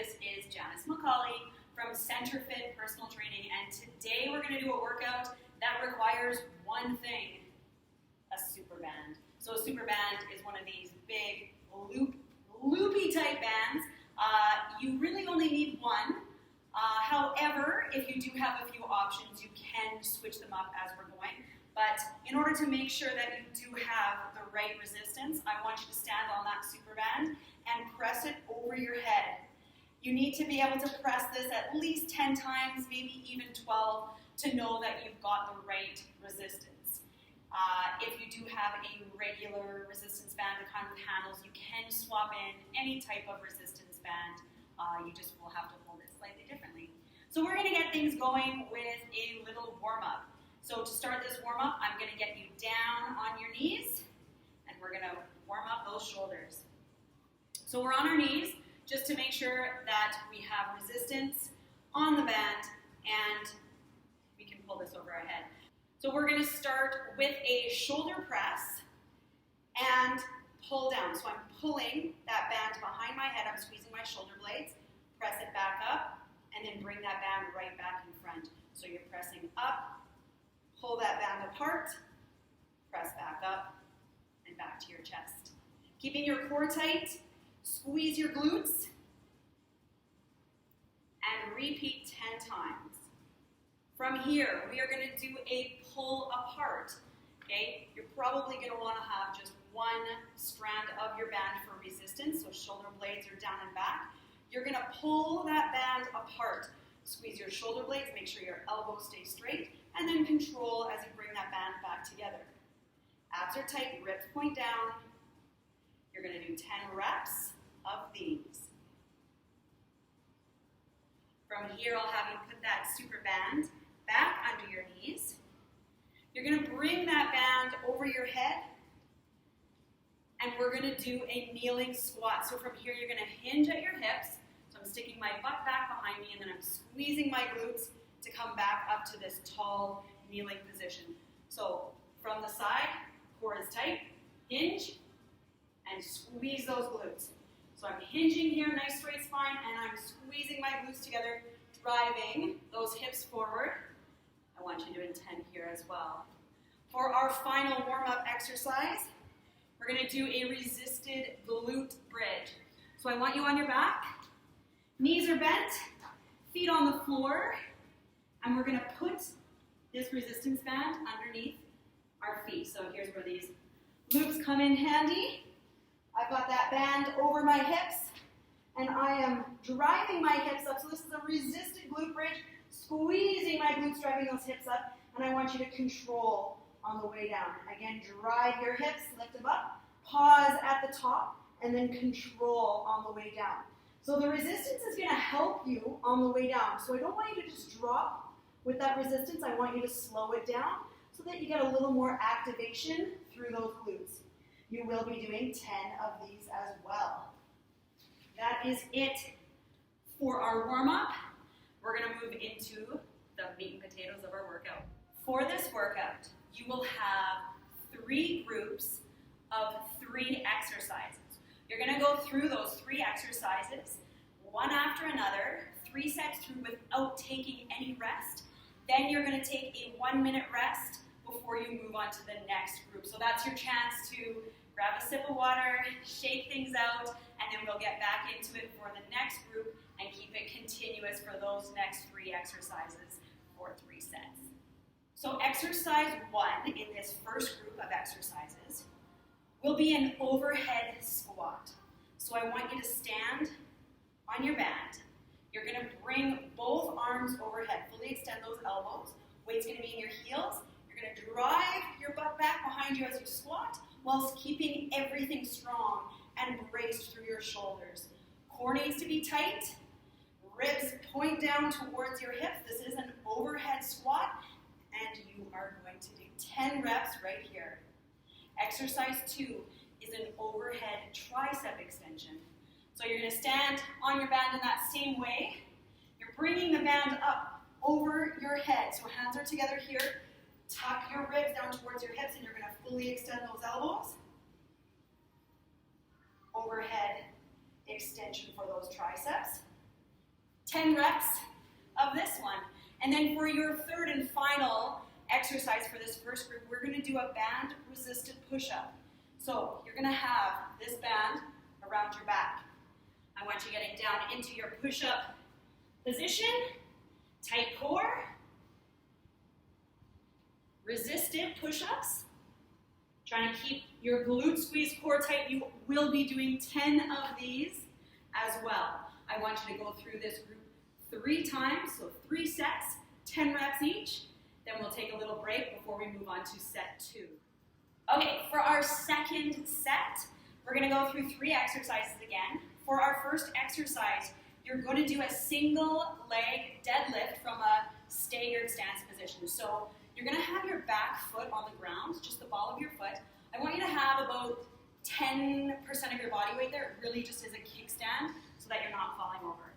This is Janice McCauley from Center Fit Personal Training, and today we're going to do a workout that requires one thing, a Superband. So a Superband is one of these big loopy type bands. You really only need one. However, if you do have a few options, you can switch them up as we're going. But in order to make sure that you do have the right resistance, I want you to stand on that Superband and press it over your head. You need to be able to press this at least 10 times, maybe even 12, to know that you've got the right resistance. If you do have a regular resistance band, the kind with handles, you can swap in any type of resistance band. You just will have to hold it slightly differently. So we're going to get things going with a little warm-up. So to start this warm-up, I'm going to get you down on your knees, and we're going to warm up those shoulders. So we're on our knees, just to make sure that we have resistance on the band, and we can pull this over our head. So we're going to start with a shoulder press and pull down. So I'm pulling that band behind my head, I'm squeezing my shoulder blades, press it back up, and then bring that band right back in front. So you're pressing up, pull that band apart, press back up, and back to your chest. Keeping your core tight, squeeze your glutes, and repeat 10 times. From here, we are going to do a pull apart. Okay? You're probably going to want to have just one strand of your band for resistance, so shoulder blades are down and back. You're going to pull that band apart. Squeeze your shoulder blades, make sure your elbows stay straight, and then control as you bring that band back together. Abs are tight, ribs point down. You're going to do 10 reps of these. From here, I'll have you put that Superband back under your knees. You're going to bring that band over your head, and we're going to do a kneeling squat. So from here, you're going to hinge at your hips. So I'm sticking my butt back behind me, and then I'm squeezing my glutes to come back up to this tall kneeling position. So from the side, core is tight, hinge, and squeeze those glutes. So I'm hinging here, nice straight spine, and I'm squeezing my glutes together, driving those hips forward. I want you doing 10 here as well. For our final warm-up exercise, we're going to do a resisted glute bridge. So I want you on your back, knees are bent, feet on the floor, and we're going to put this resistance band underneath our feet. So here's where these loops come in handy. I've got that band over my hips, and I am driving my hips up. So this is a resisted glute bridge, squeezing my glutes, driving those hips up, and I want you to control on the way down. Again, drive your hips, lift them up, pause at the top, and then control on the way down. So the resistance is going to help you on the way down. So I don't want you to just drop with that resistance. I want you to slow it down so that you get a little more activation through those glutes. You will be doing 10 of these as well. That is it for our warm-up. We're going to move into the meat and potatoes of our workout. For this workout, you will have 3 groups of 3 exercises. You're going to go through those 3 exercises, one after another, 3 sets through without taking any rest. Then you're going to take a 1-minute rest before you move on to the next group. So that's your chance to grab a sip of water, shake things out, and then we'll get back into it for the next group and keep it continuous for those next 3 exercises for 3 sets. So exercise 1 in this first group of exercises will be an overhead squat. So I want you to stand on your band. You're going to bring both arms overhead. Fully extend those elbows. Weight's going to be in your heels. You're going to drive your butt back behind you as you squat, whilst keeping everything strong and braced through your shoulders. Core needs to be tight. Ribs point down towards your hips. This is an overhead squat, and you are going to do 10 reps right here. Exercise 2 is an overhead tricep extension. So you're going to stand on your band in that same way. You're bringing the band up over your head. So hands are together here. Tuck your ribs down towards your hips, and you're going to fully extend those elbows. Overhead extension for those triceps. 10 reps of this one. And then for your third and final exercise for this first group, we're going to do a band resisted push-up. So you're going to have this band around your back. I want you getting down into your push-up position, tight core, resisted push-ups. Trying to keep your glute squeeze core tight. You will be doing 10 of these as well. I want you to go through this group 3 times, so 3 sets, 10 reps each. Then we'll take a little break before we move on to set 2. Okay, for our second set, we're going to go through 3 exercises again. For our first exercise, you're going to do a single leg deadlift from a staggered stance position. So you're going to have your back foot on the ground, just the ball of your foot. I want you to have about 10% of your body weight there. It really just is a kickstand so that you're not falling over.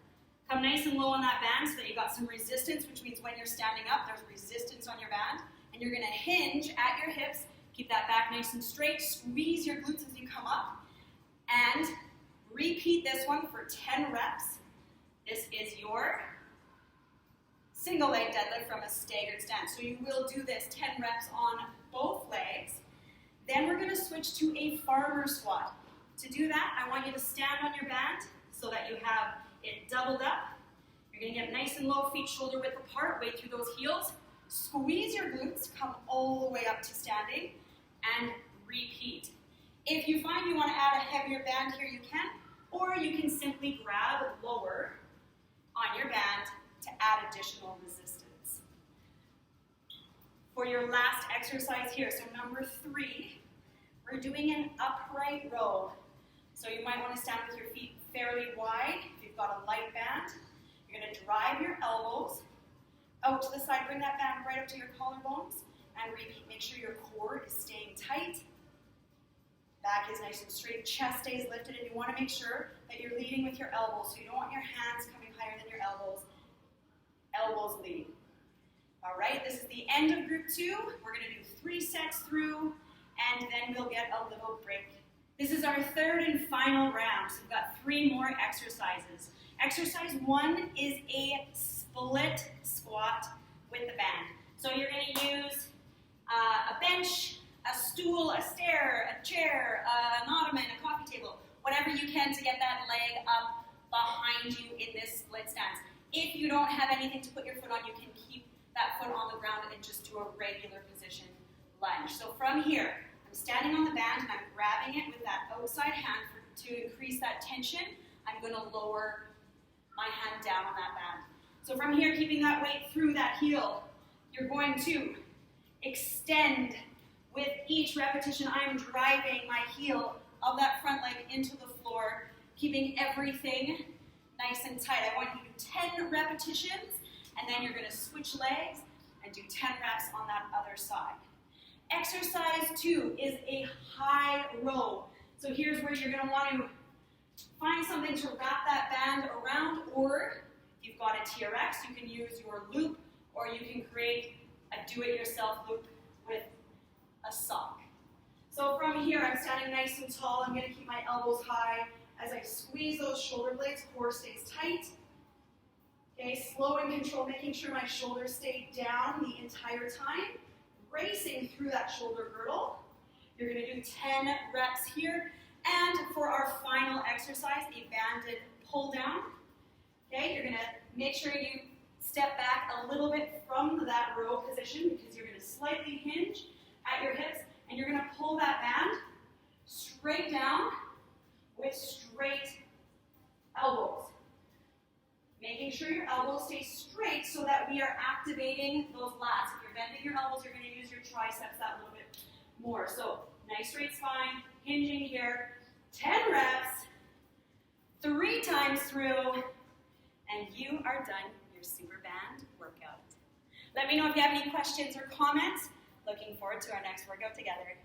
Come nice and low on that band so that you've got some resistance, which means when you're standing up, there's resistance on your band. And you're going to hinge at your hips. Keep that back nice and straight. Squeeze your glutes as you come up. And repeat this one for 10 reps. This is your single leg deadlift from a staggered stance. So you will do this 10 reps on both legs. Then we're going to switch to a farmer squat. To do that, I want you to stand on your band so that you have it doubled up. You're going to get nice and low, feet shoulder width apart, weight through those heels. Squeeze your glutes, come all the way up to standing, and repeat. If you find you want to add a heavier band here, you can, or you can simply grab lower on your band to add additional resistance. For your last exercise here, so number 3, we're doing an upright row. So you might want to stand with your feet fairly wide. If you've got a light band, you're going to drive your elbows out to the side, bring that band right up to your collarbones, and repeat. Make sure your core is staying tight. Back is nice and straight, chest stays lifted, and you want to make sure that you're leading with your elbows. So you don't want your hands coming higher than your elbows. Elbows lead. All right, this is the end of group 2. We're going to do 3 sets through, and then we'll get a little break. This is our third and final round, so we've got 3 more exercises. Exercise 1 is a split squat with the band. So you're going to use a bench, a stool, a stair, a chair, an ottoman, a coffee table, whatever you can to get that leg up behind you in this split stance. If you don't have anything to put your foot on, you can keep that foot on the ground and just do a regular position lunge. So from here, I'm standing on the band and I'm grabbing it with that outside hand to increase that tension. I'm going to lower my hand down on that band. So from here, keeping that weight through that heel, you're going to extend. With each repetition, I'm driving my heel of that front leg into the floor, keeping everything nice and tight. I want you to do 10 repetitions, and then you're going to switch legs and do 10 reps on that other side. Exercise 2 is a high row. So here's where you're going to want to find something to wrap that band around, or if you've got a TRX, you can use your loop, or you can create a do-it-yourself loop with a sock. So from here, I'm standing nice and tall. I'm going to keep my elbows high as I squeeze those shoulder blades. Core stays tight. Okay, slow and control, making sure my shoulders stay down the entire time. Racing through that shoulder girdle. You're going to do 10 reps here. And for our final exercise, a banded pull down. Okay, you're going to make sure you step back a little bit from that row position because you're going to slightly hinge at your hips, and you're going to pull that band straight down with straight elbows. Making sure your elbows stay straight so that we are activating those lats. If you're bending your elbows, you're going to use your triceps that little bit more. So nice straight spine, hinging here, 10 reps, 3 times through, and you are done your Superband workout. Let me know if you have any questions or comments. Looking forward to our next workout together.